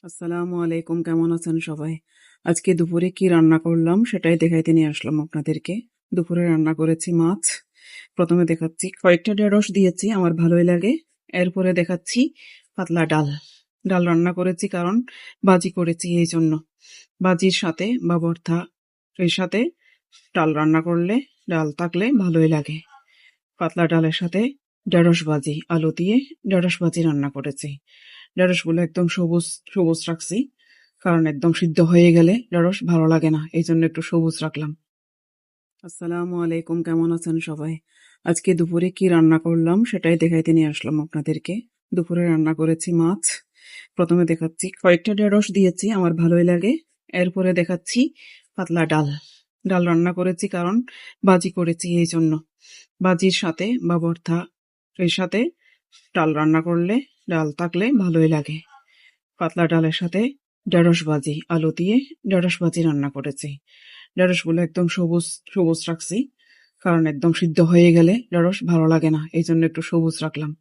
আসসালামু আলাইকুম, কেমন আছেন সবাই? আজকে দুপুরে কি রান্না করলাম সেটাই দেখাইতে নিয়ে আসলাম আপনাদেরকে। দুপুরে রান্না করেছি মাছ। প্রথমে দেখাচ্ছি কয়েকটা ঢেঁড়স দিয়েছি, আমার ভালোই লাগে। এরপরে দেখাচ্ছি পাতলা ডাল। ডাল রান্না করেছি কারণ ভাজি করেছি এই জন্য। ভাজির সাথে বা ভর্তা এর সাথে ডাল রান্না করলে, ডাল থাকলে ভালোই লাগে। পাতলা ডালের সাথে ঢেঁড়স ভাজি, আলু দিয়ে ঢেঁড়স ভাজি রান্না করেছি। ঢেঁড়সগুলো একদম সবুজ সবুজ রাখছি, কারণ একদম সিদ্ধ হয়ে গেলে ঢেঁড়স ভালো লাগে না, এই জন্য একটু সবুজ রাখলাম। আসসালামু আলাইকুম, কেমন আছেন সবাই? আজকে দুপুরে কি রান্না করলাম সেটাই দেখাইতে নিয়ে আসলাম আপনাদেরকে। দুপুরে রান্না করেছি মাছ। প্রথমে দেখাচ্ছি কয়েকটা ঢেঁড়স দিয়েছি, আমার ভালোই লাগে। এরপরে দেখাচ্ছি পাতলা ডাল। ডাল রান্না করেছি কারণ ভাজি করেছি এই জন্য। ভাজির সাথে বা ভর্তা এর সাথে ডাল রান্না করলে, ডাল থাকলে ভালোই লাগে। পাতলা ডালের সাথে ঢেঁড়স ভাজি, আলু দিয়ে ঢেঁড়স ভাজি রান্না করেছি। ঢেঁড়সগুলো একদম সবুজ সবুজ রাখছি, কারণ একদম সিদ্ধ হয়ে গেলে ঢেঁড়স ভালো লাগে না, এই জন্য একটু সবুজ রাখলাম।